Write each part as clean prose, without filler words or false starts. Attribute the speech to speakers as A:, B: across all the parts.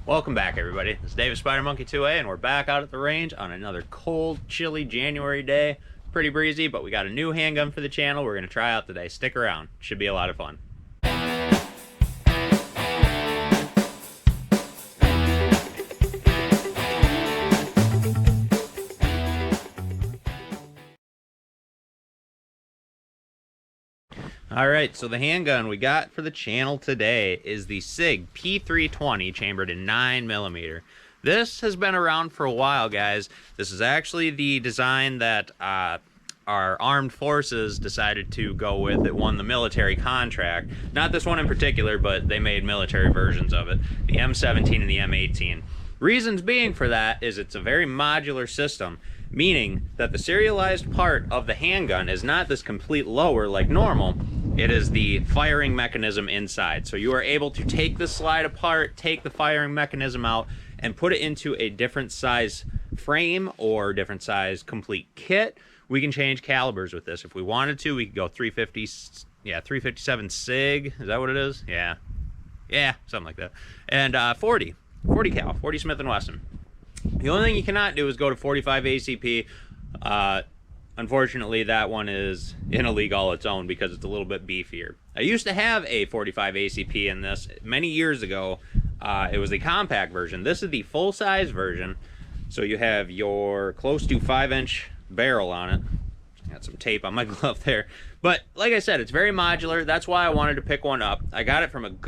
A: Welcome back, everybody. This is David Spider Monkey 2A, and we're back out at the range on another cold, chilly January day. Pretty breezy, but we got a new handgun for the channel we're going to try out today. Stick around. Should be a lot of fun. Alright, so the handgun we got for the channel today is the Sig P320 chambered in 9mm. This has been around for a while, guys. This is actually the design that our armed forces decided to go with. It won the military contract. Not this one in particular, but they made military versions of it. The M17 and the M18. Reasons being for that is it's a very modular system, meaning that the serialized part of the handgun is not this complete lower like normal. It is the firing mechanism inside. So you are able to take the slide apart, take the firing mechanism out, and put it into a different size frame or different size complete kit. We can change calibers with this. If we wanted to, we could go 357 Sig. Is that what it is? Yeah, something like that. And 40 cal, 40 Smith & Wesson. The only thing you cannot do is go to 45 ACP. Unfortunately, that one is in a league all its own because it's a little bit beefier. I used to have a 45 ACP in this many years ago. It was the compact version. This is the full-size version. So you have your close to 5-inch barrel on it. Got some tape on my glove there. But like I said, it's very modular. That's why I wanted to pick one up. I got it from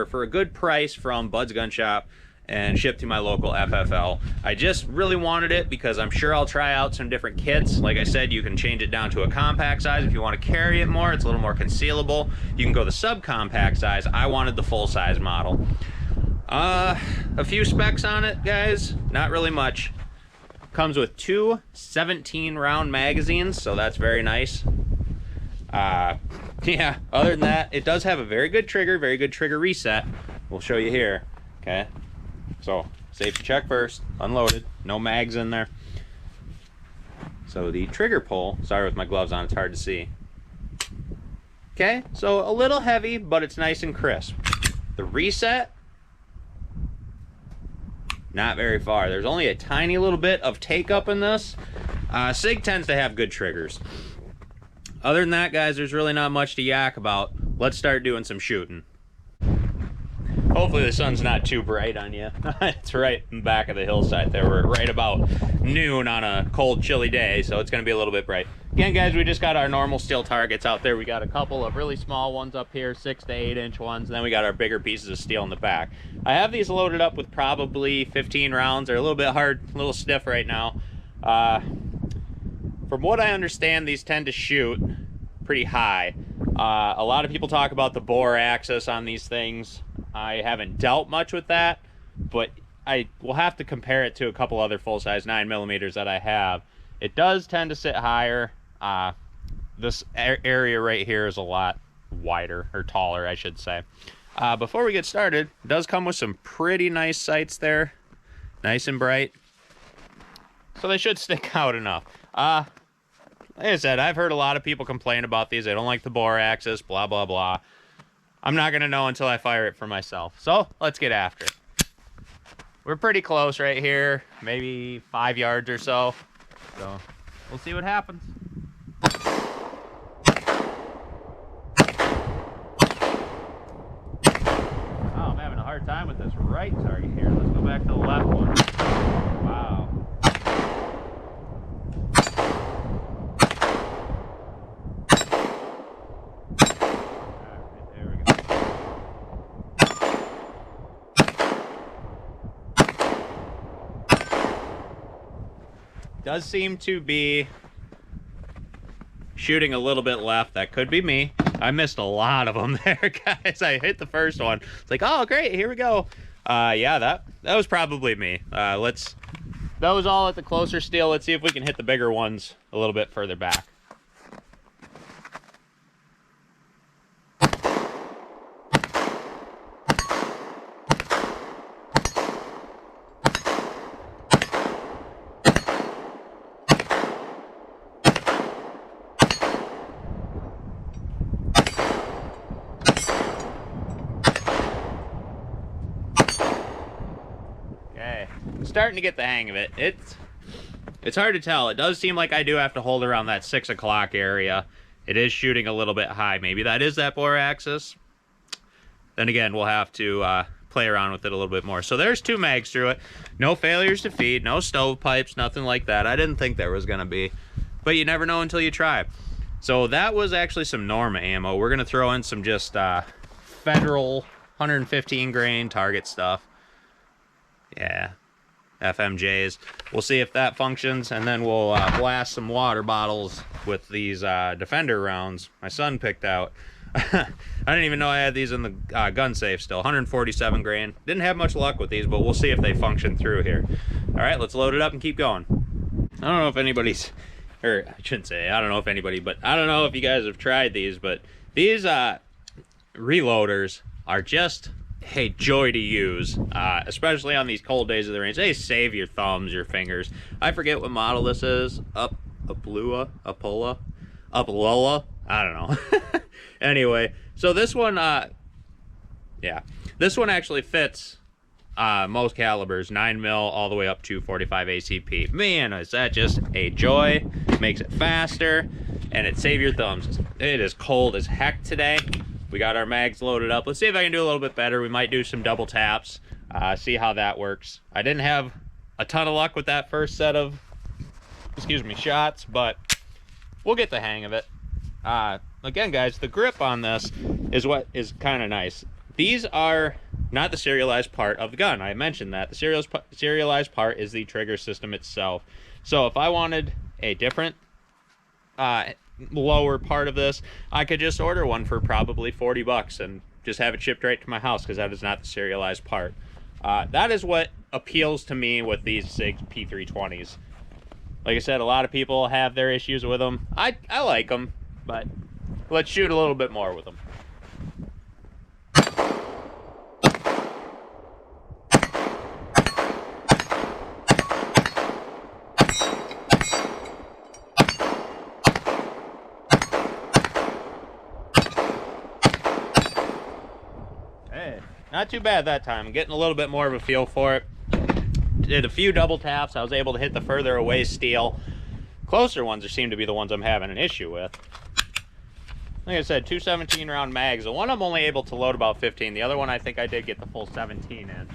A: for a good price from Bud's Gun Shop and shipped to my local FFL. I just really wanted it because I'm sure I'll try out some different kits. Like I said, you can change it down to a compact size if you want to carry it more. It's a little more concealable. You can go the subcompact size. I wanted the full-size model. A few specs on it, guys. Not really much. Comes with two 17-round magazines, so that's very nice. Yeah, other than that, it does have a very good trigger reset. We'll show you here, okay? So, safety check first, unloaded, no mags in there. So the trigger pull, sorry with my gloves on, it's hard to see. Okay, so a little heavy, but it's nice and crisp. The reset, not very far. There's only a tiny little bit of take up in this. Sig tends to have good triggers. Other than that, guys, there's really not much to yak about. Let's start doing some shooting. Hopefully the sun's not too bright on you. It's right in the back of the hillside there. We're right about noon on a cold, chilly day, so it's going to be a little bit bright. Again, guys, we just got our normal steel targets out there. We got a couple of really small ones up here, 6 to 8 inch ones, and then we got our bigger pieces of steel in the back. I have these loaded up with probably 15 rounds. They're a little bit hard, a little stiff right now. From what I understand, these tend to shoot pretty high. A lot of people talk about the bore axis on these things. I haven't dealt much with that, but I will have to compare it to a couple other full-size 9mm that I have. It does tend to sit higher. This area right here is a lot wider, or taller, I should say. Before we get started, it does come with some pretty nice sights there. Nice and bright. So they should stick out enough. Like I said, I've heard a lot of people complain about these. They don't like the bore axis, blah, blah, blah. I'm not going to know until I fire it for myself. So, let's get after it. We're pretty close right here. Maybe 5 yards or so. So, we'll see what happens. Oh, I'm having a hard time with this right target here. Let's go back to the left one. Wow. Does seem to be shooting a little bit left. That could be me. I missed a lot of them there, guys. I hit the first one. It's like, oh, great, here we go. Yeah, that was probably me. That was all at the closer steel. Let's see if we can hit the bigger ones a little bit further back. Okay, I'm starting to get the hang of it. It's hard to tell. It does seem like I do have to hold around that 6 o'clock area. It is shooting a little bit high. Maybe that is that bore axis. Then again, we'll have to play around with it a little bit more. So there's 2 mags through it. No failures to feed, no stovepipes, nothing like that. I didn't think there was going to be. But you never know until you try. So that was actually some Norma ammo. We're going to throw in some just Federal 115 grain target stuff. Yeah, FMJs. We'll see if that functions, and then we'll blast some water bottles with these Defender rounds my son picked out. I didn't even know I had these in the gun safe still. 147 grain. Didn't have much luck with these, but we'll see if they function through here. All right, let's load it up and keep going. I don't know if anybody's, or I shouldn't say, I don't know if anybody, but I don't know if you guys have tried these, but these reloaders are just a joy to use, especially on these cold days of the range. They save your thumbs, your fingers. I forget what model this is. Uplola? I don't know. Anyway, so this one, yeah, this one actually fits most calibers, 9mm all the way up to 45 ACP. Man, is that just a joy. Makes it faster, and it saves your thumbs. It is cold as heck today. We got our mags loaded up. Let's see if I can do a little bit better. We might do some double taps, see how that works. I didn't have a ton of luck with that first set of, shots, but we'll get the hang of it. Again, guys, the grip on this is what is kind of nice. These are not the serialized part of the gun. I mentioned that. The serialized part is the trigger system itself. So if I wanted a different lower part of this, I could just order one for probably 40 bucks and just have it shipped right to my house, because that is not the serialized part. That is what appeals to me with these Sig P320s. Like I said, a lot of people have their issues with them. I like them, but let's shoot a little bit more with them. Hey, not too bad that time. I'm getting a little bit more of a feel for it. Did a few double taps. I was able to hit the further away steel. Closer ones seem to be the ones I'm having an issue with. Like I said, 2 17-round mags. The one I'm only able to load about 15. The other one I think I did get the full 17 in.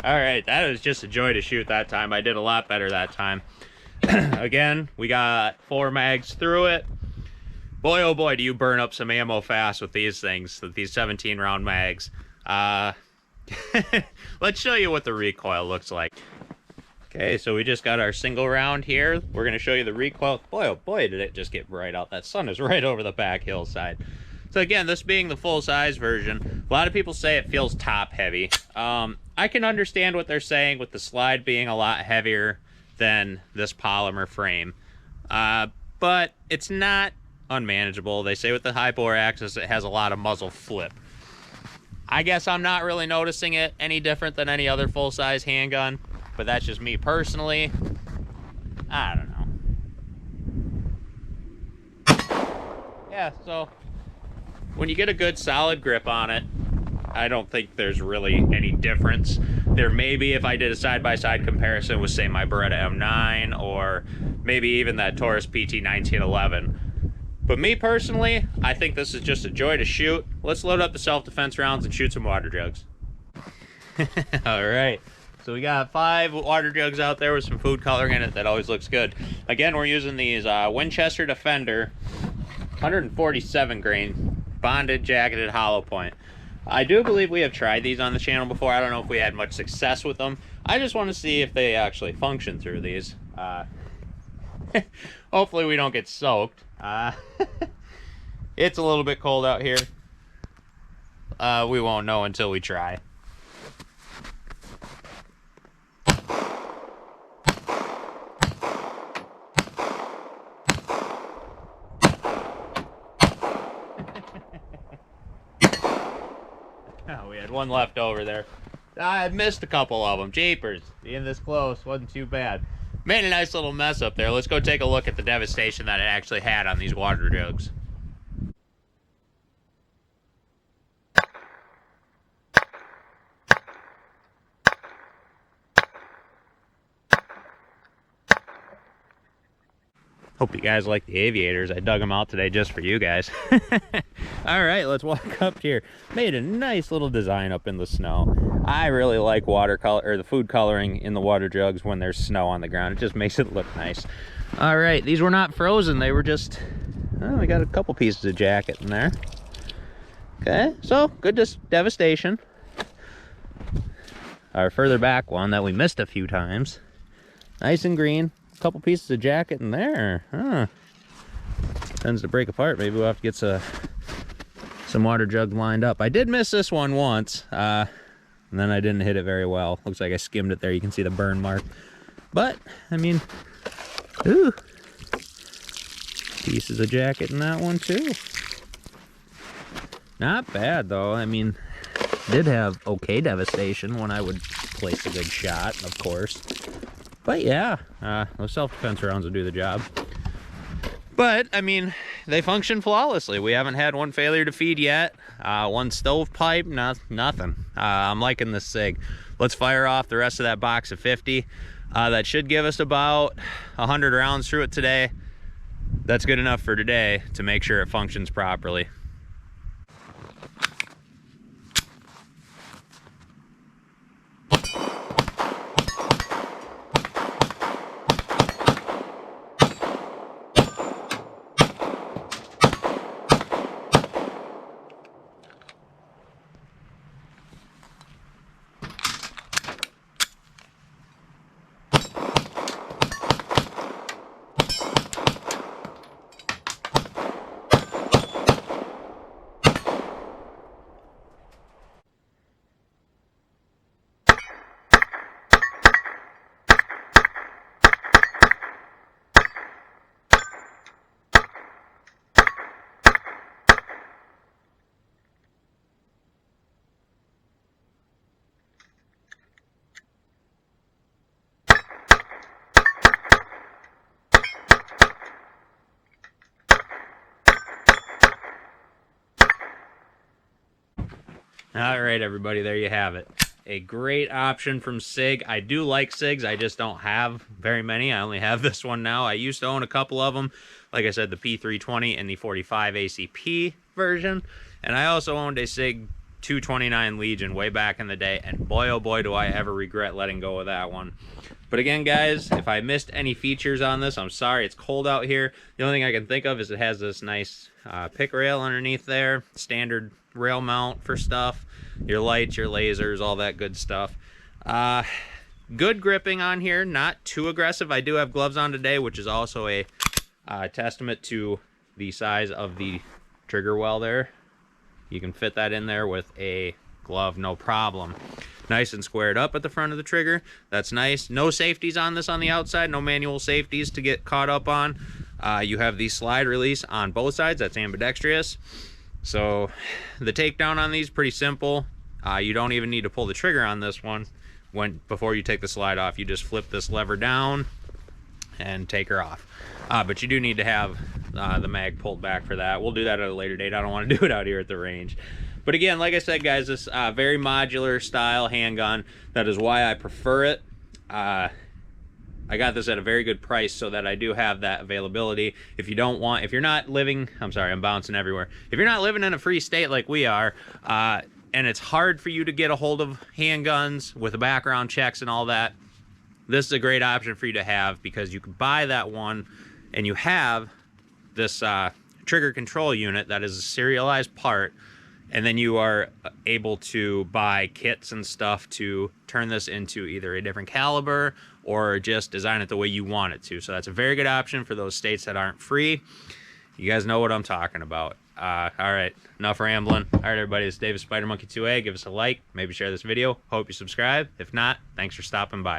A: All right, that was just a joy to shoot that time. I did a lot better that time. Again, we got 4 mags through it. Boy, oh boy, do you burn up some ammo fast with these things, with these 17-round mags. Let's show you what the recoil looks like. Okay, so we just got our single round here. We're going to show you the recoil. Boy, oh boy, did it just get bright out. That sun is right over the back hillside. So again, this being the full-size version, a lot of people say it feels top-heavy. I can understand what they're saying with the slide being a lot heavier than this polymer frame. But it's not unmanageable. They say with the high bore axis, it has a lot of muzzle flip. I guess I'm not really noticing it any different than any other full-size handgun, but that's just me personally. I don't know. Yeah, so when you get a good solid grip on it, I don't think there's really any difference. There may be if I did a side-by-side comparison with, say, my Beretta M9 or maybe even that Taurus PT 1911. But me personally, I think this is just a joy to shoot. Let's load up the self-defense rounds and shoot some water jugs. All right, so we got 5 water jugs out there with some food coloring in it. That always looks good. Again, we're using these Winchester Defender 147 grain bonded jacketed hollow point. I do believe we have tried these on the channel before. I don't know if we had much success with them. I just want to see if they actually function through these. Hopefully we don't get soaked. It's a little bit cold out here. We won't know until we try. Oh, we had one left over there. I missed a couple of them. Jeepers, being this close wasn't too bad. Made a nice little mess up there. Let's go take a look at the devastation that it actually had on these water jugs. Hope you guys like the aviators. I dug them out today just for you guys. All right, let's walk up here. Made a nice little design up in the snow. I really like watercolor, or the food coloring in the water jugs when there's snow on the ground. It just makes it look nice. All right, these were not frozen. They were just, oh, we got a couple pieces of jacket in there. Okay, so good devastation. Our further back one that we missed a few times. Nice and green. Couple pieces of jacket in there. Huh. Tends to break apart. Maybe we'll have to get some water jugs lined up. I did miss this one once, and then I didn't hit it very well. Looks like I skimmed it there. You can see the burn mark. But, I mean, ooh. Pieces of jacket in that one too. Not bad though. I mean, did have okay devastation when I would place a good shot, of course. But yeah, those self-defense rounds will do the job. But, I mean, they function flawlessly. We haven't had one failure to feed yet. One stovepipe, nothing. I'm liking this SIG. Let's fire off the rest of that box of 50. That should give us about 100 rounds through it today. That's good enough for today to make sure it functions properly. All right, everybody, there you have it. A great option from Sig. I do like Sigs. I just don't have very many. I only have this one now. I used to own a couple of them. Like I said, the P320 and the 45 ACP version. And I also owned a Sig 229 Legion way back in the day. And boy, oh boy, do I ever regret letting go of that one. But again, guys, if I missed any features on this, I'm sorry. It's cold out here. The only thing I can think of is it has this nice pick rail underneath there. Standard rail mount for stuff. Your lights, your lasers, all that good stuff. Good gripping on here. Not too aggressive. I do have gloves on today, which is also a testament to the size of the trigger well there. You can fit that in there with a glove, no problem. Nice and squared up at the front of the trigger. That's nice. No safeties on this on the outside. No manual safeties to get caught up on. You have the slide release on both sides. That's ambidextrous. So the takedown on these pretty simple. You don't even need to pull the trigger on this one before you take the slide off. You just flip this lever down and take her off. But you do need to have the mag pulled back for that. We'll do that at a later date. I don't want to do it out here at the range. But again, like I said, guys, this very modular style handgun. That is why I prefer it. I got this at a very good price so that I do have that availability. If you're not living, I'm sorry, I'm bouncing everywhere. If you're not living in a free state like we are, and it's hard for you to get a hold of handguns with the background checks and all that, this is a great option for you to have, because you can buy that one and you have this trigger control unit that is a serialized part, and then you are able to buy kits and stuff to turn this into either a different caliber or just design it the way you want it to. So that's a very good option for those states that aren't free. You guys know what I'm talking about. All right, enough rambling. All right, everybody, it's David Spider Monkey 2A. Give us a like, maybe share this video. Hope you subscribe. If not, thanks for stopping by.